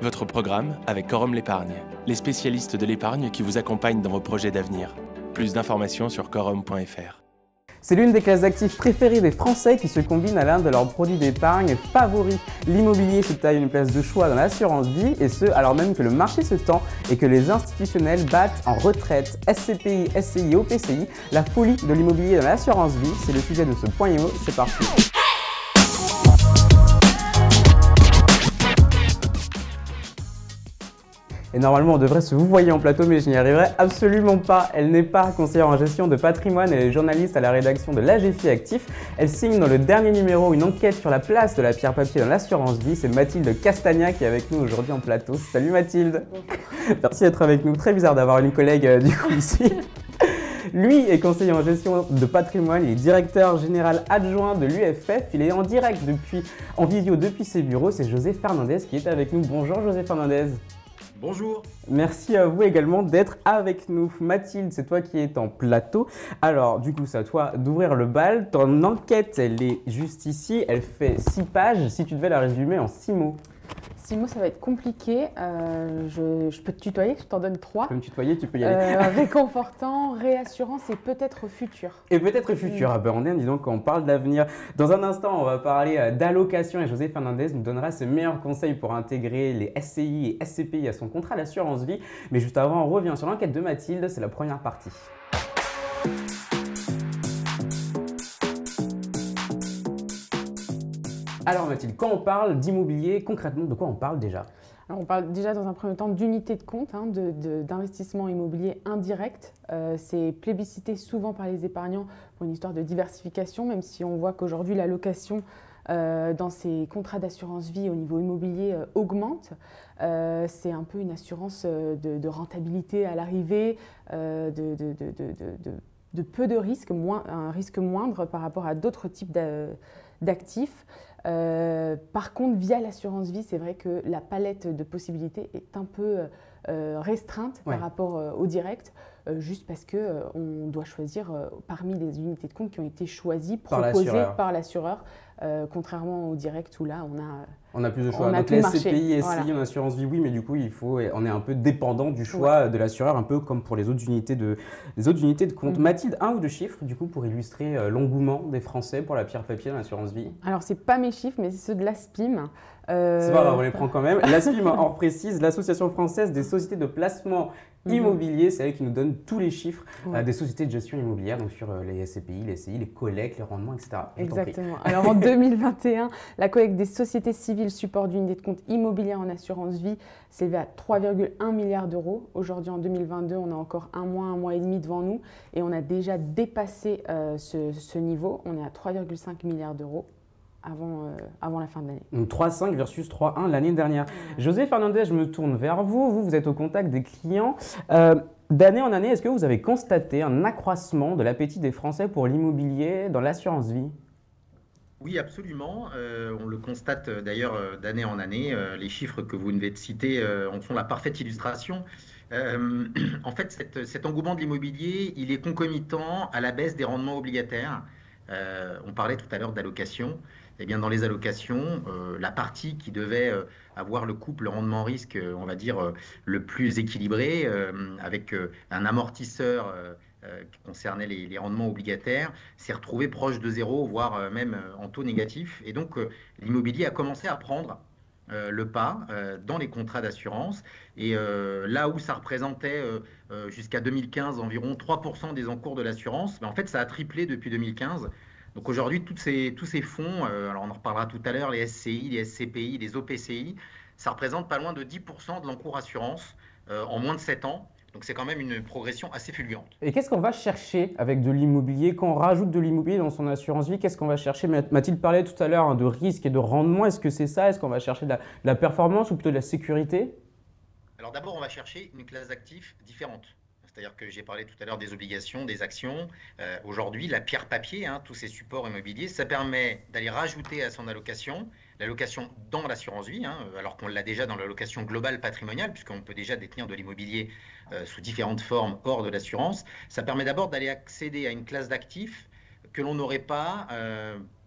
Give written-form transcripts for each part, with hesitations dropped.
Votre programme avec Quorum l'épargne, les spécialistes de l'épargne qui vous accompagnent dans vos projets d'avenir. Plus d'informations sur quorum.fr. C'est l'une des classes d'actifs préférées des Français qui se combine à l'un de leurs produits d'épargne favoris. L'immobilier se taille une place de choix dans l'assurance vie, et ce alors même que le marché se tend et que les institutionnels battent en retraite. SCPI, SCI, OPCI, la folie de l'immobilier dans l'assurance vie, c'est le sujet de ce Point IMO, c'est parti. Et normalement, on devrait se vous voyer en plateau, mais je n'y arriverai absolument pas. Elle n'est pas conseillère en gestion de patrimoine, elle est journaliste à la rédaction de l'AGFI Actif. Elle signe dans le dernier numéro une enquête sur la place de la pierre papier dans l'assurance vie. C'est Mathilde Castagna qui est avec nous aujourd'hui en plateau. Salut Mathilde. Merci d'être avec nous. Très bizarre d'avoir une collègue du coup ici. Lui est conseiller en gestion de patrimoine, il est directeur général adjoint de l'UFF. Il est en direct en visio depuis ses bureaux. C'est José Fernandez qui est avec nous. Bonjour José Fernandez. Bonjour. Merci à vous également d'être avec nous. Mathilde, c'est toi qui es en plateau. Alors, du coup, c'est à toi d'ouvrir le bal. Ton enquête, elle est juste ici. Elle fait 6 pages. Si tu devais la résumer en 6 mots. 6 mots, ça va être compliqué. Je peux te tutoyer, je t'en donne 3. Tu peux me tutoyer, tu peux y aller. Réconfortant, réassurance et peut-être futur. Et peut-être futur. Ah ben on est, dis donc, on parle d'avenir. Dans un instant, on va parler d'allocation et José Fernandez nous donnera ses meilleurs conseils pour intégrer les SCI et SCPI à son contrat d'assurance vie. Mais juste avant, on revient sur l'enquête de Mathilde, c'est la première partie. Alors Mathilde, quand on parle d'immobilier, concrètement, de quoi on parle déjà? Alors, on parle déjà dans un premier temps d'unité de compte, d'investissement immobilier indirect. C'est plébiscité souvent par les épargnants pour une histoire de diversification, même si on voit qu'aujourd'hui l'allocation dans ces contrats d'assurance vie au niveau immobilier augmente. C'est un peu une assurance de rentabilité à l'arrivée, de peu de risques, un risque moindre par rapport à d'autres types d'actifs. Par contre, via l'assurance vie, c'est vrai que la palette de possibilités est un peu restreinte par rapport au direct, juste parce qu'on doit choisir parmi les unités de compte qui ont été choisies, proposées par l'assureur, contrairement au direct où là, on a plus de choix. Donc les SCPI, SCI en assurance vie, oui, mais du coup, on est un peu dépendant du choix de l'assureur, un peu comme pour les autres unités de compte. Mathilde, un ou deux chiffres, du coup, pour illustrer l'engouement des Français pour la pierre papier dans l'assurance vie? Alors, ce n'est pas mes chiffres, mais c'est ceux de l'ASPIM. C'est pas grave, on les prend quand même. L'ASPIM, on précise, l'Association française des sociétés de placement immobilier, c'est elle qui nous donne tous les chiffres des sociétés de gestion immobilière, donc sur les SCPI, les SCI, les collectes, les rendements, etc. Exactement. Alors en 2021, la collecte des sociétés civiles support d'unités de compte immobilière en assurance vie s'élevait à 3,1 milliards d'euros. Aujourd'hui, en 2022, on a encore un mois et demi devant nous et on a déjà dépassé ce niveau. On est à 3,5 milliards d'euros avant la fin de l'année. Donc 3,5 versus 3,1 l'année dernière. José Fernandez, je me tourne vers vous. Vous êtes au contact des clients. D'année en année, est-ce que vous avez constaté un accroissement de l'appétit des Français pour l'immobilier dans l'assurance vie? Oui, absolument. On le constate d'ailleurs d'année en année. Les chiffres que vous venez de citer en font la parfaite illustration. En fait, cet engouement de l'immobilier, il est concomitant à la baisse des rendements obligataires. On parlait tout à l'heure d'allocation. Eh bien, dans les allocations, la partie qui devait avoir le couple rendement-risque, on va dire, le plus équilibré, avec un amortisseur qui concernait les rendements obligataires, s'est retrouvé proche de zéro, voire même en taux négatif. Et donc, l'immobilier a commencé à prendre le pas dans les contrats d'assurance. Et là où ça représentait jusqu'à 2015 environ 3% des encours de l'assurance, en fait, ça a triplé depuis 2015. Donc aujourd'hui, tous ces fonds, alors on en reparlera tout à l'heure, les SCI, les SCPI, les OPCI, ça représente pas loin de 10% de l'encours assurance en moins de 7 ans. Donc c'est quand même une progression assez fulgurante. Et qu'est-ce qu'on va chercher avec de l'immobilier? Quand on rajoute de l'immobilier dans son assurance vie, qu'est-ce qu'on va chercher? Mathilde parlait tout à l'heure de risque et de rendement. Est-ce que c'est ça? Est-ce qu'on va chercher de la performance ou plutôt de la sécurité? Alors d'abord, on va chercher une classe d'actifs différente. C'est-à-dire que j'ai parlé tout à l'heure des obligations, des actions. Aujourd'hui, la pierre papier, tous ces supports immobiliers, ça permet d'aller rajouter à son allocation, l'allocation dans l'assurance vie, alors qu'on l'a déjà dans l'allocation globale patrimoniale, puisqu'on peut déjà détenir de l'immobilier sous différentes formes hors de l'assurance. Ça permet d'abord d'aller accéder à une classe d'actifs que l'on n'aurait pas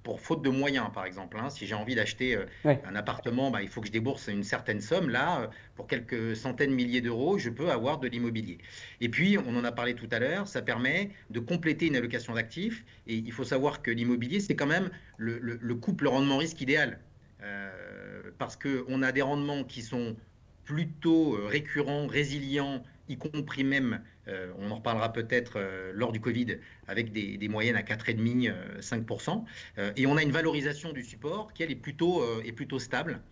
pour faute de moyens, par exemple. Hein. Si j'ai envie d'acheter un appartement, il faut que je débourse une certaine somme. Là, pour quelques centaines de milliers d'euros, je peux avoir de l'immobilier. Et puis, on en a parlé tout à l'heure, ça permet de compléter une allocation d'actifs. Et il faut savoir que l'immobilier, c'est quand même le couple rendement-risque idéal. Parce qu'on a des rendements qui sont plutôt récurrents, résilients, y compris même, on en reparlera peut-être lors du Covid, avec des moyennes à 4,5%, 5%. Et on a une valorisation du support qui, elle, est plutôt stable.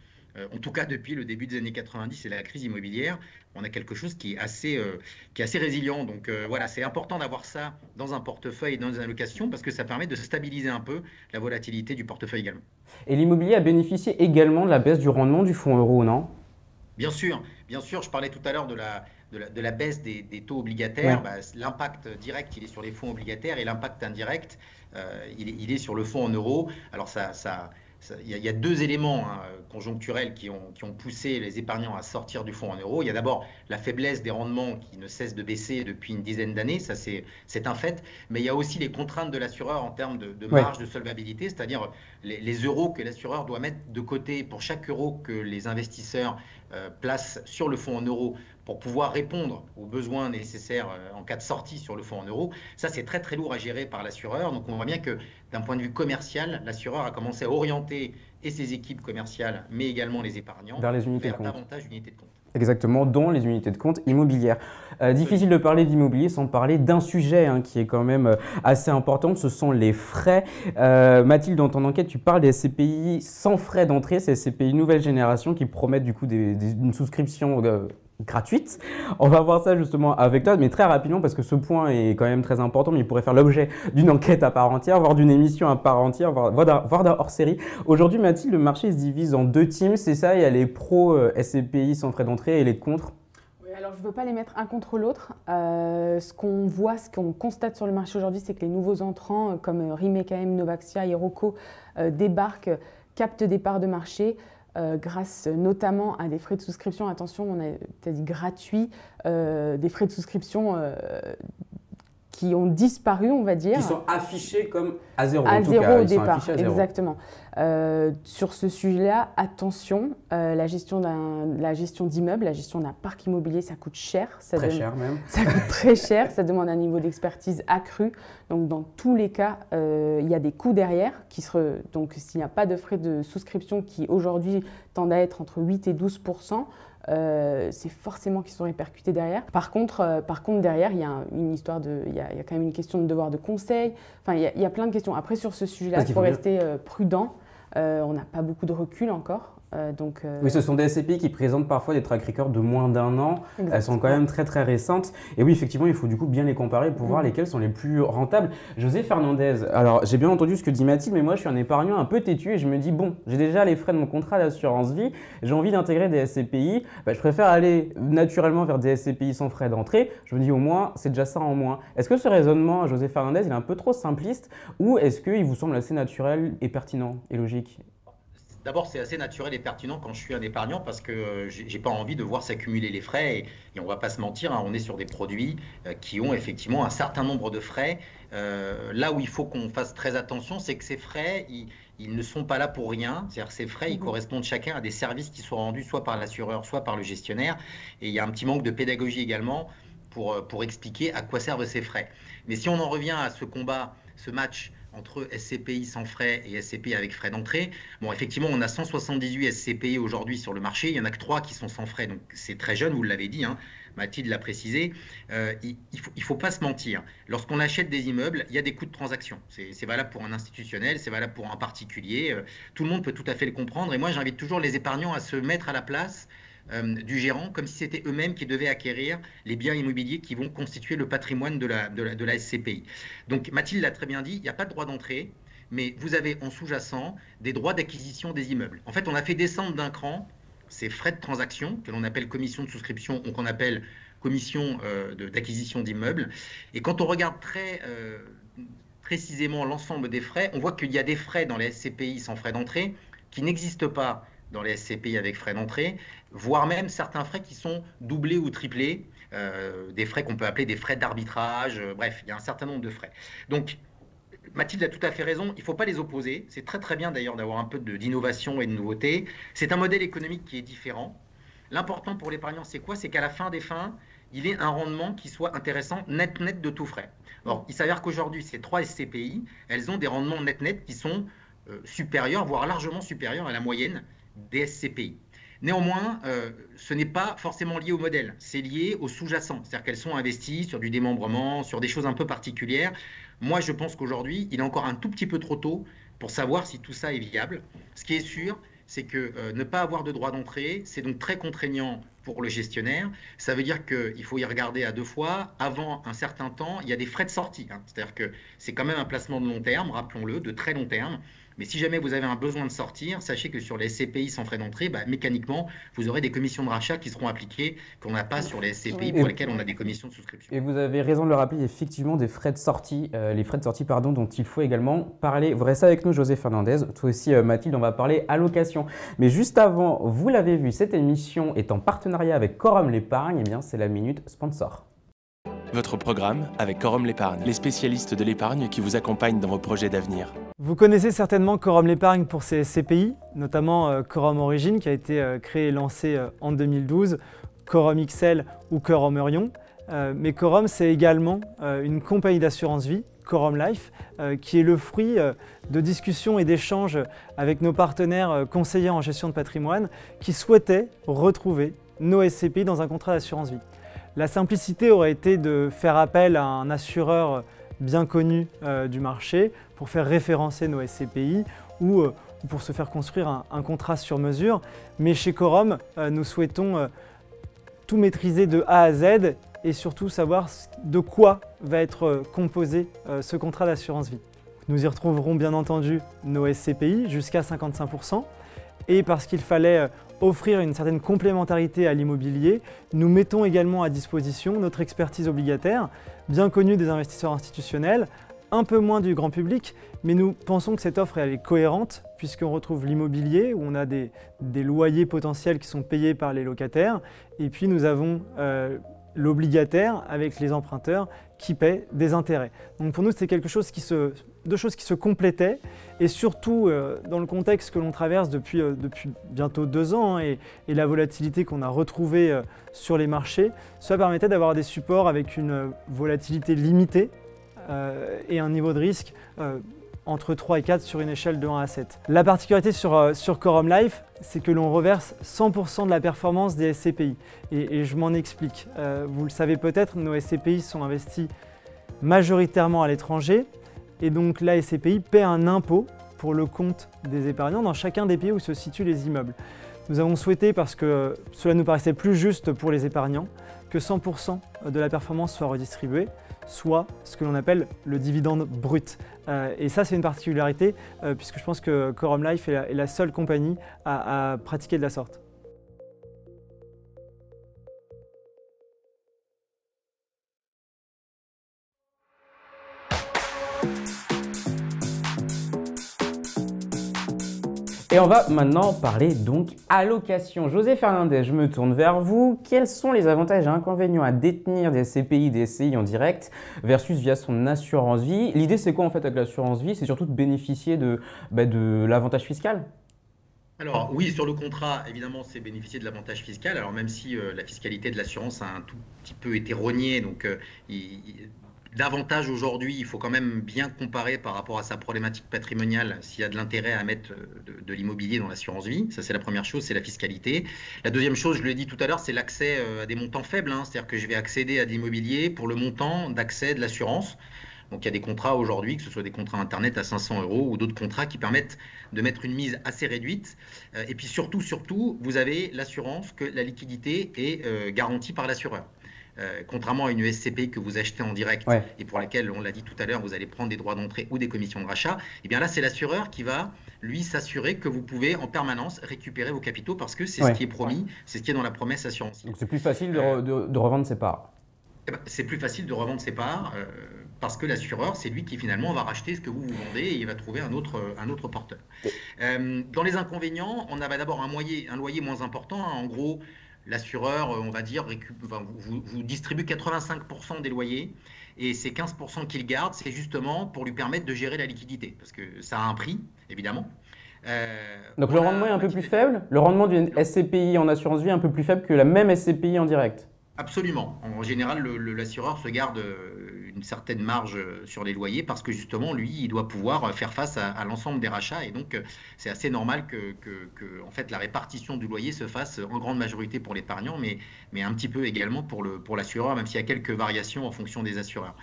En tout cas, depuis le début des années 90 et la crise immobilière, on a quelque chose qui est assez résilient. Donc voilà, c'est important d'avoir ça dans un portefeuille et dans une allocation parce que ça permet de stabiliser un peu la volatilité du portefeuille également. Et l'immobilier a bénéficié également de la baisse du rendement du fonds euro, non? Bien sûr, je parlais tout à l'heure de la baisse des taux obligataires. Ouais. L'impact direct, il est sur les fonds obligataires et l'impact indirect, il est sur le fonds en euros. Alors, il y a deux éléments conjoncturels qui ont poussé les épargnants à sortir du fonds en euros. Il y a d'abord la faiblesse des rendements qui ne cesse de baisser depuis une dizaine d'années, ça c'est un fait. Mais il y a aussi les contraintes de l'assureur en termes de marge de solvabilité, c'est-à-dire les euros que l'assureur doit mettre de côté pour chaque euro que les investisseurs placent sur le fonds en euros pour pouvoir répondre aux besoins nécessaires en cas de sortie sur le fonds en euros. Ça, c'est très très lourd à gérer par l'assureur. Donc on voit bien que d'un point de vue commercial, l'assureur a commencé à orienter et ses équipes commerciales, mais également les épargnants, vers les unités de compte. davantage d'unités de compte. Exactement, dont les unités de compte immobilières. Difficile de parler d'immobilier sans parler d'un sujet qui est quand même assez important, ce sont les frais. Mathilde, dans ton enquête, tu parles des SCPI sans frais d'entrée, ces SCPI nouvelle génération qui promettent du coup une souscription gratuite. On va voir ça justement avec toi, mais très rapidement parce que ce point est quand même très important, mais il pourrait faire l'objet d'une enquête à part entière, voire d'une émission à part entière, voire d'un hors-série. Aujourd'hui, Mathilde, le marché se divise en deux teams, c'est ça, il y a les pros SCPI sans frais d'entrée et les contre. Oui, alors je ne veux pas les mettre un contre l'autre. Ce qu'on voit, ce qu'on constate sur le marché aujourd'hui, c'est que les nouveaux entrants comme RIMEKM, Novaxia, Iroko débarquent, captent des parts de marché. Grâce notamment à des frais de souscription, attention, on a dit gratuits, des frais de souscription qui ont disparu, on va dire. Qui sont affichés comme à zéro. À zéro au départ, exactement. Sur ce sujet-là, attention, la gestion d'immeubles, la gestion d'un parc immobilier, ça coûte cher. Très cher même. Ça coûte très cher, ça demande un niveau d'expertise accru. Donc dans tous les cas, il y a des coûts derrière. Donc s'il n'y a pas de frais de souscription qui aujourd'hui tendent à être entre 8 et 12%, c'est forcément qu'ils sont répercutés derrière. Par contre derrière, il y a une histoire il y a quand même une question de devoir de conseil. Enfin, il y a plein de questions. Après, sur ce sujet-là, il faut rester prudent. On n'a pas beaucoup de recul encore. Oui, ce sont des SCPI qui présentent parfois des track records de moins d'un an. Exactement. Elles sont quand même très très récentes. Et oui, effectivement, il faut du coup bien les comparer pour voir lesquelles sont les plus rentables. José Fernandez, alors j'ai bien entendu ce que dit Mathilde, mais moi je suis un épargnant un peu têtu et je me dis bon, j'ai déjà les frais de mon contrat d'assurance vie, j'ai envie d'intégrer des SCPI, je préfère aller naturellement vers des SCPI sans frais d'entrée. Je me dis au moins, c'est déjà ça en moins. Est-ce que ce raisonnement, José Fernandez, il est un peu trop simpliste ou est-ce qu'il vous semble assez naturel et pertinent et logique ? D'abord, c'est assez naturel et pertinent quand je suis un épargnant parce que j'ai pas envie de voir s'accumuler les frais et on va pas se mentir, on est sur des produits qui ont effectivement un certain nombre de frais. Là où il faut qu'on fasse très attention, c'est que ces frais, ils ne sont pas là pour rien. C'est-à-dire que ces frais, ils correspondent chacun à des services qui sont rendus soit par l'assureur, soit par le gestionnaire. Et il y a un petit manque de pédagogie également pour expliquer à quoi servent ces frais. Mais si on en revient à ce combat, ce match entre SCPI sans frais et SCPI avec frais d'entrée. Bon, effectivement, on a 178 SCPI aujourd'hui sur le marché. Il n'y en a que 3 qui sont sans frais. Donc, c'est très jeune, vous l'avez dit, Mathilde l'a précisé. Il faut pas se mentir. Lorsqu'on achète des immeubles, il y a des coûts de transaction. C'est valable pour un institutionnel, c'est valable pour un particulier. Tout le monde peut tout à fait le comprendre. Et moi, j'invite toujours les épargnants à se mettre à la place du gérant, comme si c'était eux-mêmes qui devaient acquérir les biens immobiliers qui vont constituer le patrimoine de la SCPI. Donc Mathilde l'a très bien dit, il n'y a pas de droit d'entrée, mais vous avez en sous-jacent des droits d'acquisition des immeubles. En fait, on a fait descendre d'un cran ces frais de transaction, que l'on appelle commission de souscription ou qu'on appelle commission d'acquisition d'immeubles. Et quand on regarde très précisément l'ensemble des frais, on voit qu'il y a des frais dans les SCPI sans frais d'entrée qui n'existent pas dans les SCPI avec frais d'entrée, voire même certains frais qui sont doublés ou triplés, des frais qu'on peut appeler des frais d'arbitrage, bref, il y a un certain nombre de frais. Donc, Mathilde a tout à fait raison, il ne faut pas les opposer. C'est très très bien d'ailleurs d'avoir un peu d'innovation et de nouveauté. C'est un modèle économique qui est différent. L'important pour l'épargnant, c'est quoi? C'est qu'à la fin des fins, il ait un rendement qui soit intéressant, net de tout frais. Or, il s'avère qu'aujourd'hui, ces 3 SCPI, elles ont des rendements net qui sont supérieurs, voire largement supérieurs à la moyenne des SCPI. Néanmoins, ce n'est pas forcément lié au modèle, c'est lié au sous-jacent. C'est-à-dire qu'elles sont investies sur du démembrement, sur des choses un peu particulières. Moi, je pense qu'aujourd'hui, il est encore un tout petit peu trop tôt pour savoir si tout ça est viable. Ce qui est sûr, c'est que ne pas avoir de droit d'entrée, c'est donc très contraignant pour le gestionnaire. Ça veut dire qu'il faut y regarder à 2 fois. Avant un certain temps, il y a des frais de sortie. C'est-à-dire que c'est quand même un placement de long terme, rappelons-le, de très long terme. Mais si jamais vous avez un besoin de sortir, sachez que sur les SCPI sans frais d'entrée, mécaniquement, vous aurez des commissions de rachat qui seront appliquées qu'on n'a pas sur les SCPI pour lesquelles on a des commissions de souscription. Et vous avez raison de le rappeler, effectivement, des frais de sortie, dont il faut également parler. Vous restez avec nous, José Fernandez. Toi aussi, Mathilde, on va parler allocation. Mais juste avant, vous l'avez vu, cette émission est en partenariat avec Quorum l'épargne. Eh bien, c'est la minute sponsor. Votre programme avec Quorum l'épargne, les spécialistes de l'épargne qui vous accompagnent dans vos projets d'avenir. Vous connaissez certainement Quorum l'épargne pour ses SCPI, notamment Quorum Origine qui a été créé et lancé en 2012, Quorum XL ou Quorum Eurion. Mais Quorum, c'est également une compagnie d'assurance vie, Quorum Life, qui est le fruit de discussions et d'échanges avec nos partenaires conseillers en gestion de patrimoine qui souhaitaient retrouver nos SCPI dans un contrat d'assurance vie. La simplicité aurait été de faire appel à un assureur bien connu du marché pour faire référencer nos SCPI ou pour se faire construire un contrat sur mesure. Mais chez Quorum, nous souhaitons tout maîtriser de A à Z et surtout savoir de quoi va être composé ce contrat d'assurance vie. Nous y retrouverons bien entendu nos SCPI jusqu'à 55%. Et parce qu'il fallait offrir une certaine complémentarité à l'immobilier, nous mettons également à disposition notre expertise obligataire, bien connue des investisseurs institutionnels, un peu moins du grand public, mais nous pensons que cette offre elle est cohérente puisqu'on retrouve l'immobilier où on a des loyers potentiels qui sont payés par les locataires et puis nous avons l'obligataire avec les emprunteurs qui paient des intérêts. Donc pour nous, c'est deux choses qui se complétaient et surtout dans le contexte que l'on traverse depuis bientôt 2 ans et la volatilité qu'on a retrouvée sur les marchés, cela permettait d'avoir des supports avec une volatilité limitée et un niveau de risque entre 3 et 4 sur une échelle de 1 à 7. La particularité sur Quorum Life, c'est que l'on reverse 100% de la performance des SCPI. Et je m'en explique. Vous le savez peut-être, nos SCPI sont investis majoritairement à l'étranger. Et donc la SCPI paie un impôt pour le compte des épargnants dans chacun des pays où se situent les immeubles. Nous avons souhaité, parce que cela nous paraissait plus juste pour les épargnants, que 100% de la performance soit redistribuée, soit ce que l'on appelle le dividende brut. Et ça, c'est une particularité, puisque je pense que Quorum Life est la seule compagnie à pratiquer de la sorte. Et on va maintenant parler donc allocation. José Fernandez, je me tourne vers vous. Quels sont les avantages et inconvénients à détenir des SCPI, des SCI en direct versus via son assurance vie? L'idée, c'est quoi en fait avec l'assurance vie? C'est surtout de bénéficier de l'avantage fiscal? Alors oui, sur le contrat, évidemment, c'est bénéficier de l'avantage fiscal. Alors même si la fiscalité de l'assurance a un tout petit peu été rognée, donc davantage aujourd'hui, il faut quand même bien comparer par rapport à sa problématique patrimoniale s'il y a de l'intérêt à mettre de l'immobilier dans l'assurance vie. Ça, c'est la première chose, c'est la fiscalité. La deuxième chose, je l'ai dit tout à l'heure, c'est l'accès à des montants faibles. C'est-à-dire que je vais accéder à de l'immobilier pour le montant d'accès de l'assurance. Donc il y a des contrats aujourd'hui, que ce soit des contrats Internet à 500 € ou d'autres contrats qui permettent de mettre une mise assez réduite. Et puis surtout, vous avez l'assurance que la liquidité est garantie par l'assureur. Contrairement à une SCPI que vous achetez en direct et pour laquelle, on l'a dit tout à l'heure, vous allez prendre des droits d'entrée ou des commissions de rachat, et bien là, c'est l'assureur qui va, lui, s'assurer que vous pouvez en permanence récupérer vos capitaux parce que c'est ce qui est promis, c'est ce qui est dans la promesse assurantielle. Donc c'est plus facile de revendre ses parts. C'est plus facile de revendre ses parts parce que l'assureur, c'est lui qui finalement va racheter ce que vous vendez et il va trouver un autre porteur. Dans les inconvénients, on avait d'abord un loyer moins important. En gros, l'assureur, on va dire, vous distribue 85% des loyers Et ces 15% qu'il garde, c'est justement pour lui permettre de gérer la liquidité, parce que ça a un prix, évidemment. Donc le rendement est un peu plus faible? Le rendement d'une SCPI en assurance vie est un peu plus faible que la même SCPI en direct? Absolument. En général, l'assureur se garde une certaine marge sur les loyers parce que justement, lui, il doit pouvoir faire face à l'ensemble des rachats. Et donc, c'est assez normal que en fait, la répartition du loyer se fasse en grande majorité pour l'épargnant, mais un petit peu également pour l'assureur, même s'il y a quelques variations en fonction des assureurs.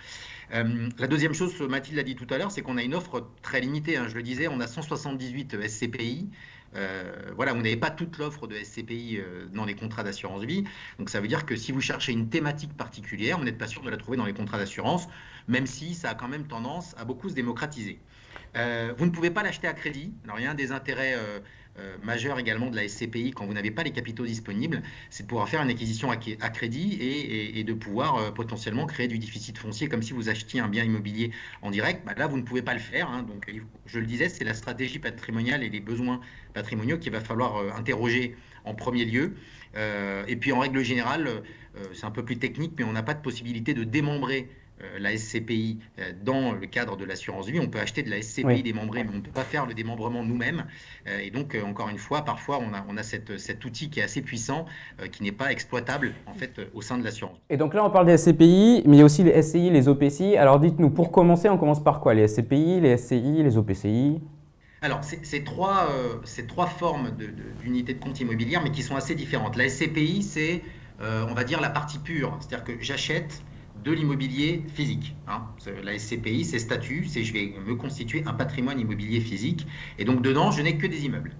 La deuxième chose, Mathilde l'a dit tout à l'heure, c'est qu'on a une offre très limitée. Je le disais, on a 178 SCPI. Voilà, vous n'avez pas toute l'offre de SCPI dans les contrats d'assurance vie. Donc ça veut dire que si vous cherchez une thématique particulière, vous n'êtes pas sûr de la trouver dans les contrats d'assurance, même si ça a quand même tendance à beaucoup se démocratiser. Vous ne pouvez pas l'acheter à crédit. Alors il y a un des intérêts majeurs également de la SCPI quand vous n'avez pas les capitaux disponibles, c'est de pouvoir faire une acquisition à crédit et de pouvoir potentiellement créer du déficit foncier comme si vous achetiez un bien immobilier en direct. Là, vous ne pouvez pas le faire. Donc, je le disais, c'est la stratégie patrimoniale et les besoins patrimoniaux qu'il va falloir interroger en premier lieu. Et puis, en règle générale, c'est un peu plus technique, mais on n'a pas de possibilité de démembrer la SCPI dans le cadre de l'assurance vie. On peut acheter de la SCPI démembrée, mais on ne peut pas faire le démembrement nous-mêmes. Et donc, encore une fois, parfois, on a cet outil qui est assez puissant, qui n'est pas exploitable en fait au sein de l'assurance. Et donc là, on parle des SCPI, mais il y a aussi les SCI, les OPCI. Alors dites-nous, pour commencer, on commence par quoi? Les SCPI, les SCI, les OPCI? Alors, c'est trois formes d'unités de compte immobilière, mais qui sont assez différentes. La SCPI, c'est, on va dire, la partie pure. C'est-à-dire que j'achète de l'immobilier physique. La SCPI, c'est statut, c'est je vais me constituer un patrimoine immobilier physique. Et donc, dedans, je n'ai que des immeubles.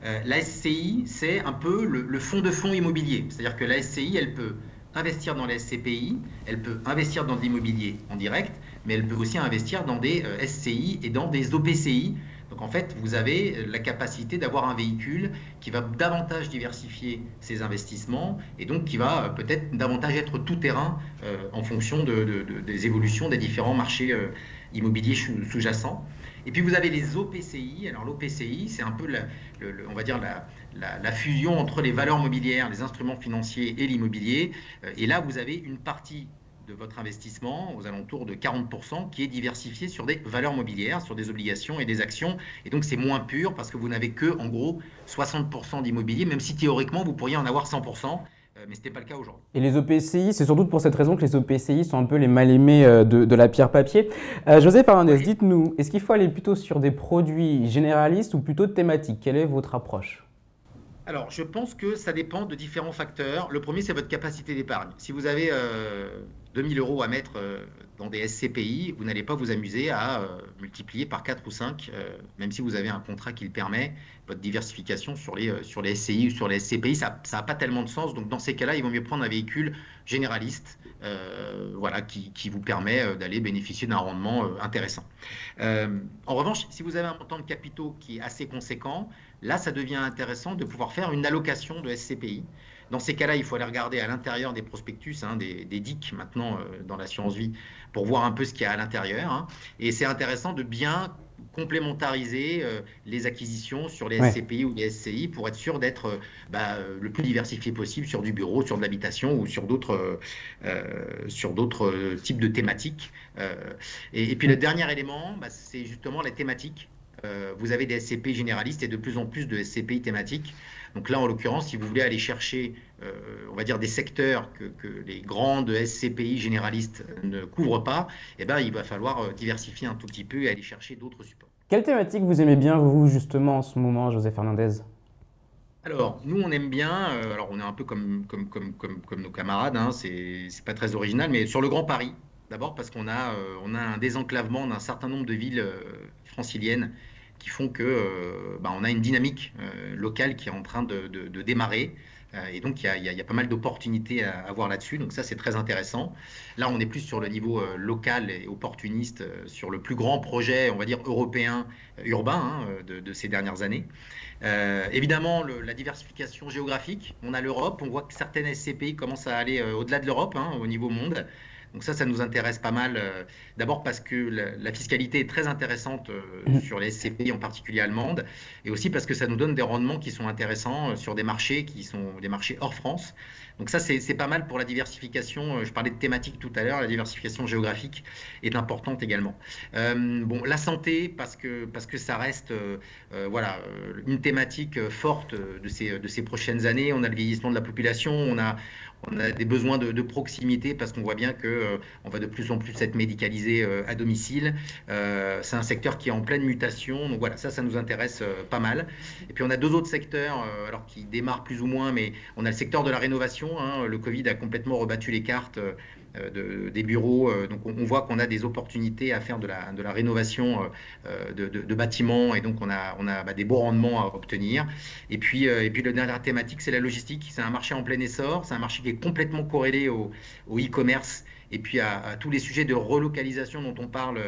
La SCI, c'est un peu le fonds de fonds immobilier. C'est-à-dire que la SCI, elle peut investir dans la SCPI, elle peut investir dans de l'immobilier en direct, mais elle peut aussi investir dans des SCI et dans des OPCI. Donc en fait, vous avez la capacité d'avoir un véhicule qui va davantage diversifier ses investissements et donc qui va peut-être davantage être tout-terrain en fonction des évolutions des différents marchés immobiliers sous-jacents. Et puis vous avez les OPCI. Alors l'OPCI, c'est un peu, on va dire, la fusion entre les valeurs mobilières, les instruments financiers et l'immobilier. Et là, vous avez une partie de votre investissement, aux alentours de 40%, qui est diversifié sur des valeurs mobilières, sur des obligations et des actions. Et donc, c'est moins pur parce que vous n'avez que, en gros, 60% d'immobilier, même si théoriquement, vous pourriez en avoir 100%. Mais ce n'était pas le cas aujourd'hui. Et les OPCI, c'est surtout pour cette raison que les OPCI sont un peu les mal-aimés de la pierre papier. José Fernandez, dites-nous, est-ce qu'il faut aller plutôt sur des produits généralistes ou plutôt thématiques? Quelle est votre approche? Alors, je pense que ça dépend de différents facteurs. Le premier, c'est votre capacité d'épargne. Si vous avez 2000 € à mettre dans des SCPI, vous n'allez pas vous amuser à multiplier par 4 ou 5, même si vous avez un contrat qui le permet. Votre diversification sur les SCI ou sur les SCPI, ça n'a pas tellement de sens. Donc, dans ces cas-là, il vaut mieux prendre un véhicule généraliste voilà, qui vous permet d'aller bénéficier d'un rendement intéressant. En revanche, si vous avez un montant de capitaux qui est assez conséquent, là, ça devient intéressant de pouvoir faire une allocation de SCPI. Dans ces cas-là, il faut aller regarder à l'intérieur des prospectus, des DIC maintenant dans l'assurance vie, pour voir un peu ce qu'il y a à l'intérieur. Et c'est intéressant de bien complémentariser les acquisitions sur les SCPI ou les SCI pour être sûr d'être le plus diversifié possible sur du bureau, sur de l'habitation ou sur d'autres types de thématiques. Et puis le dernier élément, c'est justement la thématique. Vous avez des SCPI généralistes et de plus en plus de SCPI thématiques. Donc là, en l'occurrence, si vous voulez aller chercher, on va dire, des secteurs que les grandes SCPI généralistes ne couvrent pas, il va falloir diversifier un tout petit peu et aller chercher d'autres supports. Quelle thématique vous aimez bien, vous, justement, en ce moment, José Fernandez? Alors, nous, on aime bien, alors on est un peu comme nos camarades, c'est pas très original, mais sur le Grand Paris, d'abord parce qu'on a un désenclavement d'un certain nombre de villes franciliennes qui font que on a une dynamique locale qui est en train de démarrer. Et donc, il y a pas mal d'opportunités à voir là-dessus. Donc ça, c'est très intéressant. Là, on est plus sur le niveau local et opportuniste, sur le plus grand projet, on va dire, européen, urbain de ces dernières années. Évidemment, la diversification géographique. On a l'Europe. On voit que certaines SCPI commencent à aller au-delà de l'Europe, au niveau monde. Donc ça nous intéresse pas mal. D'abord parce que la fiscalité est très intéressante sur les SCPI, en particulier allemandes, et aussi parce que ça nous donne des rendements qui sont intéressants sur des marchés qui sont des marchés hors France. Donc ça, c'est pas mal pour la diversification. Je parlais de thématique tout à l'heure, la diversification géographique est importante également. Bon, la santé, parce que ça reste voilà, une thématique forte de ces prochaines années. On a le vieillissement de la population, on a des besoins de proximité parce qu'on voit bien qu'on va de plus en plus être médicalisé à domicile. C'est un secteur qui est en pleine mutation. Donc voilà, ça nous intéresse pas mal. Et puis on a deux autres secteurs, alors qui démarrent plus ou moins, mais on a le secteur de la rénovation. Le Covid a complètement rebattu les cartes des bureaux. Donc on voit qu'on a des opportunités à faire de la rénovation de bâtiments, et donc on a des beaux rendements à obtenir. Et puis la dernière thématique, c'est la logistique. C'est un marché en plein essor, c'est un marché qui est complètement corrélé au e-commerce et puis à tous les sujets de relocalisation dont on parle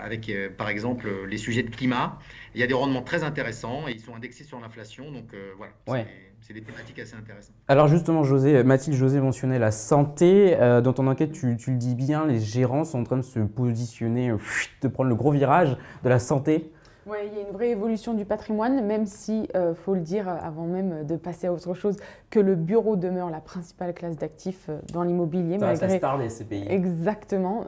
avec par exemple les sujets de climat. Il y a des rendements très intéressants et ils sont indexés sur l'inflation, donc voilà. Ouais. C'est des thématiques assez intéressantes. Alors justement, Mathilde José mentionnait la santé. Dans ton enquête, tu le dis bien, les gérants sont en train de se positionner, de prendre le gros virage de la santé. Oui, il y a une vraie évolution du patrimoine, même si, faut le dire avant même de passer à autre chose, que le bureau demeure la principale classe d'actifs dans l'immobilier. Ça reste la star des SCPI. Exactement.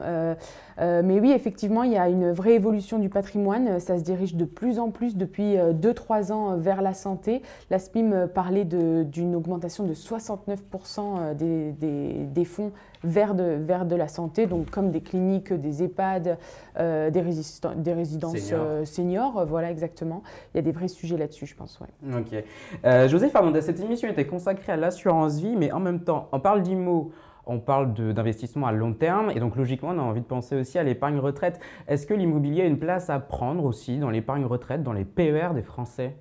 Mais oui, effectivement, il y a une vraie évolution du patrimoine. Ça se dirige de plus en plus depuis 2-3 ans vers la santé. La SPIM parlait d'une augmentation de 69% des fonds vers de la santé, donc comme des cliniques, des EHPAD, des résidences seniors. Voilà, exactement. Il y a des vrais sujets là-dessus, je pense. Ouais. Ok. José Fernandez, cette émission était consacrée à l'assurance vie, mais en même temps, on parle d'IMO, on parle d'investissement à long terme, et donc logiquement, on a envie de penser aussi à l'épargne retraite. Est-ce que l'immobilier a une place à prendre aussi dans l'épargne retraite, dans les PER des Français ?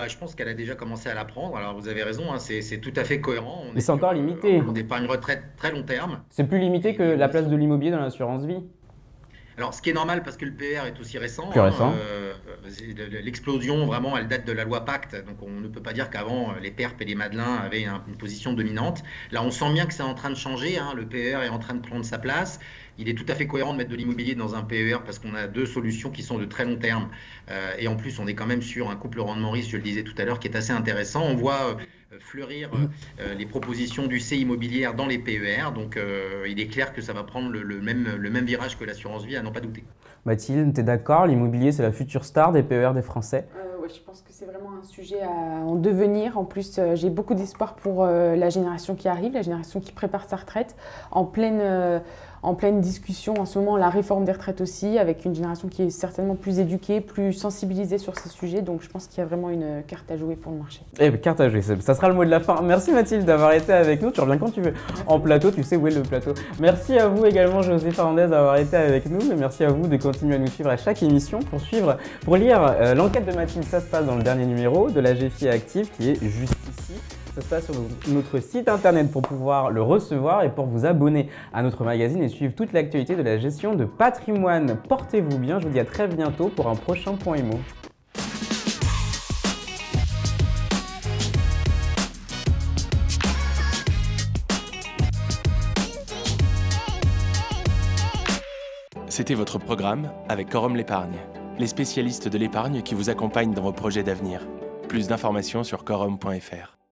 Je pense qu'elle a déjà commencé à la prendre. Alors vous avez raison, c'est tout à fait cohérent. Mais c'est encore limité. On épargne retraite très long terme. C'est plus limité que la place de l'immobilier dans l'assurance vie. Alors, ce qui est normal parce que le PER est aussi récent. Plus récent. L'explosion, vraiment, elle date de la loi Pacte. Donc, on ne peut pas dire qu'avant, les PERP et les Madelins avaient une position dominante. Là, on sent bien que c'est en train de changer. Le PER est en train de prendre sa place. Il est tout à fait cohérent de mettre de l'immobilier dans un PER parce qu'on a deux solutions qui sont de très long terme. Et en plus, on est quand même sur un couple rendement-risque, je le disais tout à l'heure, qui est assez intéressant. On voit fleurir les propositions du C immobilière dans les PER. Donc, il est clair que ça va prendre le même virage que l'assurance vie, à n'en pas douter. Mathilde, tu es d'accord? L'immobilier, c'est la future star des PER des Français? Oui, je pense que c'est vraiment un sujet en devenir. En plus, j'ai beaucoup d'espoir pour la génération qui arrive, la génération qui prépare sa retraite, en pleine discussion en ce moment, la réforme des retraites aussi, avec une génération qui est certainement plus éduquée, plus sensibilisée sur ces sujets. Donc, je pense qu'il y a vraiment une carte à jouer pour le marché. Eh bien, carte à jouer, ça sera le mot de la fin. Merci Mathilde d'avoir été avec nous. Tu reviens quand tu veux. En plateau, tu sais où est le plateau. Merci à vous également, José Fernandez, d'avoir été avec nous. Et merci à vous de continuer à nous suivre à chaque émission pour lire l'enquête de Mathilde. Ça se passe dans le dernier numéro de la GFI Active qui est juste ici. Ça se passe sur notre site internet pour pouvoir le recevoir et pour vous abonner à notre magazine et suivre toute l'actualité de la gestion de patrimoine. Portez-vous bien, je vous dis à très bientôt pour un prochain Point Immo. C'était votre programme avec Quorum l'épargne, les spécialistes de l'épargne qui vous accompagnent dans vos projets d'avenir. Plus d'informations sur quorum.fr.